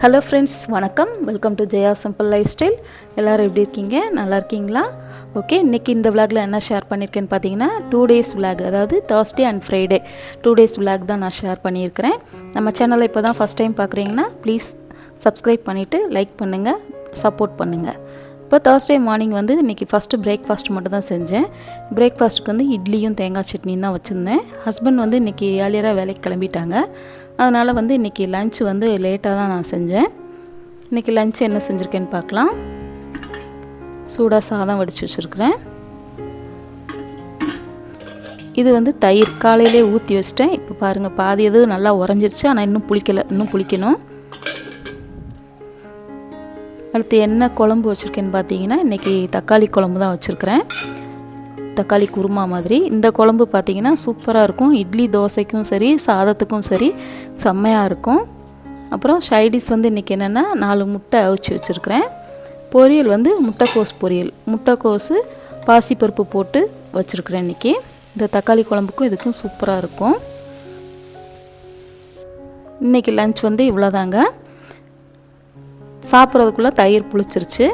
Hello friends, வணக்கம். Welcome to Jaya simple life style. எல்லோரும் எப்படி இருக்கீங்க? நல்லா இருக்கீங்களா? ஓகே, இன்றைக்கி இந்த விளாகில் என்ன ஷேர் பண்ணியிருக்கேன்னு பார்த்தீங்கன்னா 2 days விளாக், அதாவது Thursday and Friday 2 days vlog தான் நான் ஷேர் பண்ணியிருக்கிறேன். நம்ம சேனலை இப்போ தான் ஃபஸ்ட் டைம் பார்க்குறீங்கன்னா ப்ளீஸ் சப்ஸ்கிரைப் பண்ணிவிட்டு லைக் பண்ணுங்கள், சப்போர்ட் பண்ணுங்கள். இப்போ Thursday மார்னிங் வந்து இன்றைக்கி ஃபஸ்ட்டு பிரேக்ஃபாஸ்ட் மட்டும் தான் செஞ்சேன். பிரேக்ஃபாஸ்ட்டுக்கு வந்து இட்லியும் தேங்காய் சட்னியும் தான் வச்சுருந்தேன். ஹஸ்பண்ட் வந்து இன்றைக்கி ஏர்லியராக வேலைக்கு கிளம்பிட்டாங்க. அதனால் வந்து இன்றைக்கி லன்ச் வந்து லேட்டாக தான் நான் செஞ்சேன். இன்றைக்கி லன்ச் என்ன செஞ்சுருக்கேன்னு பார்க்கலாம். சூடாக சாதம் வடித்து வச்சுருக்கிறேன். இது வந்து தயிர் காலையிலே ஊற்றி வச்சிட்டேன். இப்போ பாருங்கள், பாதி எது நல்லா உறைஞ்சிருச்சு, ஆனால் இன்னும் புளிக்கலை, இன்னும் புளிக்கணும். அடுத்து என்ன குழம்பு வச்சுருக்கேன்னு பார்த்தீங்கன்னா இன்றைக்கி தக்காளி குழம்பு தான் வச்சுருக்கிறேன். தக்காளி குருமா மாதிரி. இந்த குழம்பு பார்த்திங்கன்னா சூப்பராக இருக்கும். இட்லி தோசைக்கும் சரி, சாதத்துக்கும் சரி செம்மையாக இருக்கும். அப்புறம் சைடிஷ் வந்து இன்றைக்கி என்னென்னா 4 முட்டை அவிச்சு வச்சுருக்கிறேன். பொரியல் வந்து முட்டைக்கோஸ் பொரியல், முட்டைக்கோஸு பாசிப்பருப்பு போட்டு வச்சுருக்கிறேன் இன்றைக்கி. இந்த தக்காளி குழம்புக்கும் இதுக்கும் சூப்பராக இருக்கும். இன்றைக்கி லன்ச் வந்து இவ்வளோதாங்க. சாப்பிட்றதுக்குள்ளே தயிர் புளிச்சிருச்சு.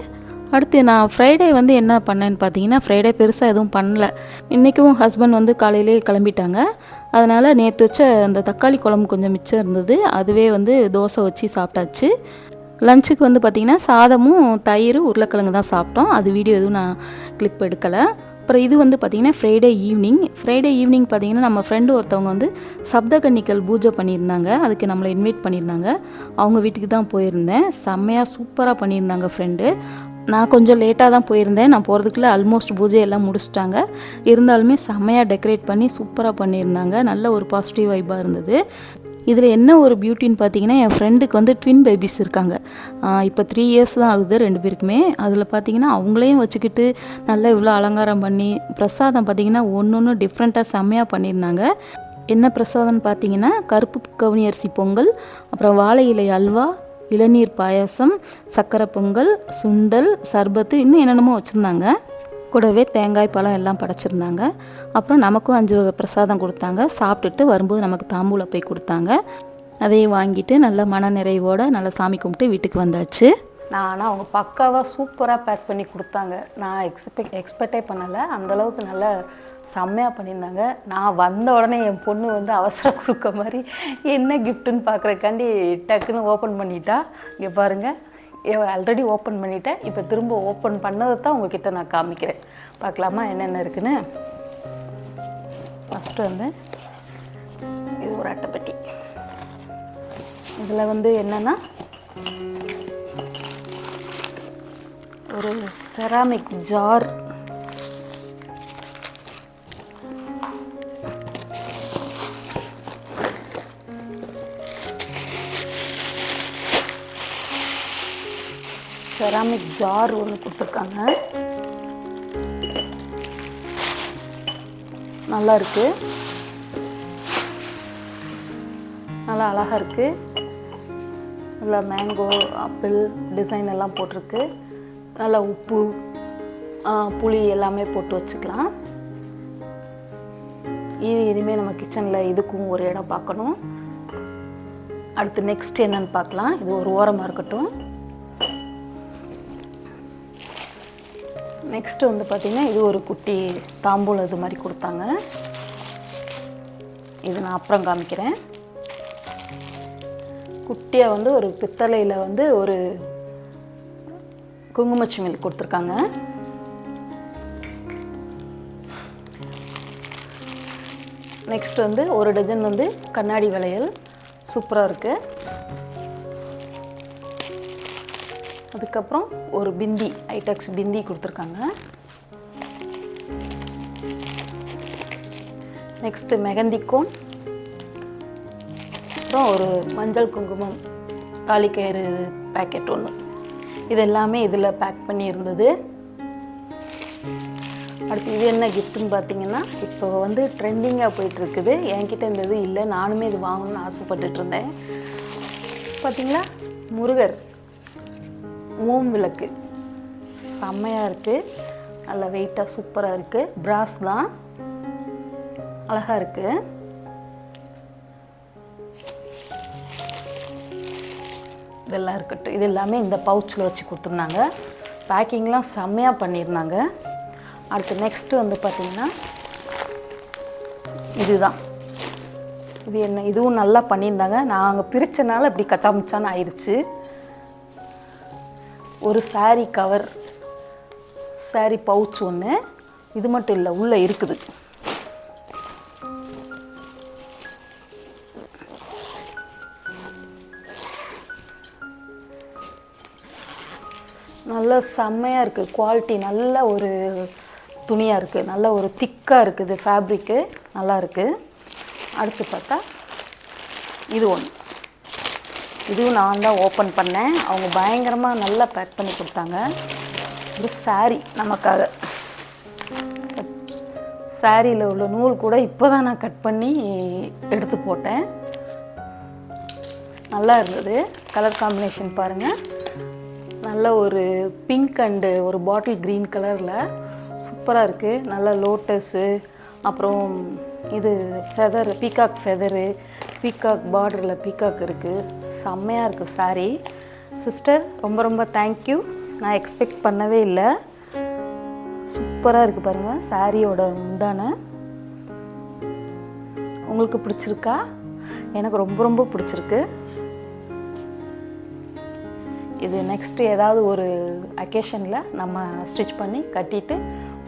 அடுத்து நான் ஃப்ரைடே வந்து என்ன பண்ணேன்னு பார்த்தீங்கன்னா, ஃப்ரைடே பெருசாக எதுவும் பண்ணல. இன்றைக்கும் ஹஸ்பண்ட் வந்து காலையிலே கிளம்பிட்டாங்க. அதனால் நேற்று வச்ச அந்த தக்காளி குழம்பு கொஞ்சம் மிச்சம் இருந்தது. அதுவே வந்து தோசை வச்சு சாப்பிட்டாச்சு. லஞ்சுக்கு வந்து பார்த்திங்கன்னா சாதமும் தயிர் உருளைக்கிழங்கு தான் சாப்பிட்டோம். அது வீடியோ எதுவும் நான் கிளிப் எடுக்கலை. அப்புறம் இது வந்து பார்த்திங்கன்னா ஃப்ரைடே ஈவினிங் பார்த்திங்கன்னா நம்ம ஃப்ரெண்டு ஒருத்தவங்க வந்து சப்தகன்னிகள் பூஜை பண்ணியிருந்தாங்க. அதுக்கு நம்மளை இன்வைட் பண்ணியிருந்தாங்க. அவங்க வீட்டுக்கு தான் போயிருந்தேன். செம்மையாக சூப்பராக பண்ணியிருந்தாங்க ஃப்ரெண்டு. நான் கொஞ்சம் லேட்டாக தான் போயிருந்தேன். நான் போகிறதுக்குள்ளே ஆல்மோஸ்ட் பூஜை எல்லாம் முடிச்சிட்டாங்க. இருந்தாலுமே செம்மையாக டெக்கரேட் பண்ணி சூப்பராக பண்ணியிருந்தாங்க. நல்ல ஒரு பாசிட்டிவ் வைப்பாக இருந்தது. இதில் என்ன ஒரு பியூட்டின்னு பார்த்தீங்கன்னா, என் ஃப்ரெண்டுக்கு வந்து ட்வின் பேபிஸ் இருக்காங்க. இப்போ 3 years தான் ஆகுது 2 பேருக்குமே. அதில் பார்த்தீங்கன்னா அவங்களையும் வச்சுக்கிட்டு நல்லா இவ்வளோ அலங்காரம் பண்ணி, பிரசாதம் பார்த்திங்கன்னா ஒன்று டிஃப்ரெண்ட்டாக செம்மையாக பண்ணியிருந்தாங்க. என்ன பிரசாதம்னு பார்த்தீங்கன்னா கருப்பு கவுனி அரிசி பொங்கல், அப்புறம் வாழை இலை அல்வா, இளநீர் பாயாசம், சக்கரை பொங்கல், சுண்டல், சர்பத்து, இன்னும் என்னென்னமோ வச்சுருந்தாங்க. கூடவே தேங்காய் பழம் எல்லாம் படைச்சிருந்தாங்க. அப்புறம் நமக்கும் 5 வகை பிரசாதம் கொடுத்தாங்க. சாப்பிட்டுட்டு வரும்போது நமக்கு தாம்பூல போய் கொடுத்தாங்க. அதையும் வாங்கிட்டு நல்ல மன நிறைவோடு நல்லா சாமி கும்பிட்டு வீட்டுக்கு வந்தாச்சு. ஆனால் அவங்க பக்காவாக சூப்பராக பேக் பண்ணி கொடுத்தாங்க. நான் எக்ஸ்பெக்டே பண்ணலை. அந்தளவுக்கு நல்லா செம்மையாக பண்ணியிருந்தாங்க. நான் வந்த உடனே என் பொண்ணு வந்து அவசரம் கொடுக்க மாதிரி என்ன கிஃப்ட்டுன்னு பார்க்குறக்காண்டி டக்குன்னு ஓப்பன் பண்ணிட்டா. இங்கே பாருங்கள், ஆல்ரெடி ஓப்பன் பண்ணிட்டேன். இப்போ திரும்ப ஓப்பன் பண்ணதை தான் உங்ககிட்ட நான் காமிக்கிறேன். பார்க்கலாமா என்னென்ன இருக்குன்னு. ஃபஸ்ட்டு வந்து இது ஒரு அட்டைப்பெட்டி. இதில் வந்து என்னென்னா ஒரு செராமிக் ஜார், ஒன்று கொடுத்துருக்காங்க. நல்லா இருக்குது, நல்லா அழகாக இருக்குது. நல்லா மேங்கோ, ஆப்பிள் டிசைன் எல்லாம் போட்டிருக்கு. நல்லா உப்பு, புளி எல்லாமே போட்டு வச்சுக்கலாம். இது இனிமேல் நம்ம கிச்சனில் இதுக்கும் ஒரு இடம் பார்க்கணும். அடுத்து நெக்ஸ்ட் என்னன்னு பார்க்கலாம். இது ஒரு ஓரமாக இருக்கட்டும். நெக்ஸ்ட்டு வந்து பார்த்திங்கன்னா இது ஒரு குட்டி தாம்பூலம் இது மாதிரி கொடுத்தாங்க. இது நான் அப்புறம் காமிக்கிறேன். குட்டியாக வந்து ஒரு பித்தளையில் வந்து ஒரு குங்குமச்சிமிழ் கொடுத்துருக்காங்க. நெக்ஸ்ட் வந்து ஒரு டஜன் வந்து கண்ணாடி வளையல் சூப்பராக இருக்குது. அதுக்கப்புறம் ஒரு பிந்தி, ஐடெக்ஸ் பிந்தி கொடுத்துருக்காங்க. நெக்ஸ்ட்டு மெகந்தி கோன், அப்புறம் ஒரு மஞ்சள் குங்குமம் தாலிக்கயிறு பேக்கெட் ஒன்று. இது எல்லாமே இதில் பேக் பண்ணி இருந்தது. அடுத்து இது என்ன கிஃப்ட்டுன்னு பார்த்தீங்கன்னா, இப்போ வந்து ட்ரெண்டிங்காக போயிட்டுருக்குது. என்கிட்ட இந்த இது இல்லை, நானுமே இது வாங்கணும்னு ஆசைப்பட்டுட்டு இருந்தேன். பார்த்தீங்களா, முருகர் ஓம் விளக்கு செம்மையாக இருக்குது. நல்லா வெயிட்டாக சூப்பராக இருக்குது. பிராஸ் தான், அழகாக இருக்குது. இதெல்லாம் இருக்கட்டும். இது எல்லாமே இந்த பவுச்சில் வச்சு கொடுத்துருந்தாங்க. பேக்கிங்லாம் செம்மையாக பண்ணியிருந்தாங்க. அடுத்து நெக்ஸ்ட்டு வந்து பார்த்திங்கன்னா இதுதான். இது என்ன, இதுவும் நல்லா பண்ணியிருந்தாங்க. நாங்கள் பிரித்தனால இப்படி கச்சாமுச்சான்னு ஆயிடுச்சு. ஒரு saree கவர், saree பவுச் ஒன்று. இது மட்டும் இல்லை, உள்ளே இருக்குது. நல்ல செம்மையாக இருக்குது. குவாலிட்டி நல்ல ஒரு துணியாக இருக்குது. நல்ல ஒரு திக்காக இருக்குது. ஃபேப்ரிக்கு நல்லா இருக்குது. அடுத்து பார்த்தா இது ஒன்று. இதுவும் நான் தான் ஓப்பன் பண்ணேன். அவங்க பயங்கரமாக நல்லா பேக் பண்ணி கொடுத்தாங்க. ஒரு saree நமக்காக. சாரியில் உள்ள நூல் கூட இப்போ தான் நான் கட் பண்ணி எடுத்து போட்டேன். நல்லா இருந்தது. கலர் காம்பினேஷன் பாருங்கள். நல்ல ஒரு பிங்க் அண்டு ஒரு பாட்டில் க்ரீன் கலரில் சூப்பராக இருக்குது. நல்ல லோட்டஸு, அப்புறம் இது ஃபெதர், பீகாக் ஃபெதரு, பீகாக் பார்டரில் பீகாக் இருக்குது. செம்மையாக இருக்குது saree. சிஸ்டர் ரொம்ப ரொம்ப தேங்க்யூ. நான் எக்ஸ்பெக்ட் பண்ணவே இல்லை. சூப்பராக இருக்குது பாருங்கள் சாரியோட முந்தான. உங்களுக்கு பிடிச்சிருக்கா? எனக்கு ரொம்ப ரொம்ப பிடிச்சிருக்கு. இது நெக்ஸ்ட்டு ஏதாவது ஒரு அக்கேஷனில் நம்ம ஸ்டிச் பண்ணி கட்டிட்டு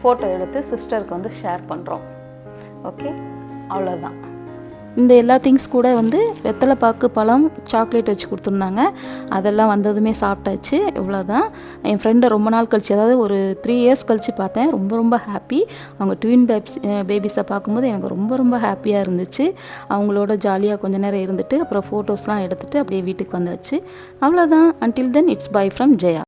ஃபோட்டோ எடுத்து சிஸ்டருக்கு வந்து ஷேர் பண்ணுறோம். ஓகே, அவ்வளோதான். இந்த எல்லா திங்ஸ் கூட வந்து வெத்தலை பாக்கு, பழம், சாக்லேட் வச்சு கொடுத்துருந்தாங்க. அதெல்லாம் வந்ததுமே சாப்பிட்டாச்சு. இவ்வளோதான். என் ஃப்ரெண்டை ரொம்ப நாள் கழிச்சு, அதாவது ஒரு 3 இயர்ஸ் கழித்து பார்த்தேன். ரொம்ப ரொம்ப ஹாப்பி. அவங்க ட்வின் பேபிஸை பார்க்கும்போது எனக்கு ரொம்ப ரொம்ப ஹாப்பியாக இருந்துச்சு. அவங்களோட ஜாலியாக கொஞ்ச நேரம் இருந்துட்டு அப்புறம் ஃபோட்டோஸ்லாம் எடுத்துகிட்டு அப்படியே வீட்டுக்கு வந்தாச்சு. அவ்வளோதான். Until then it's by from Jaya.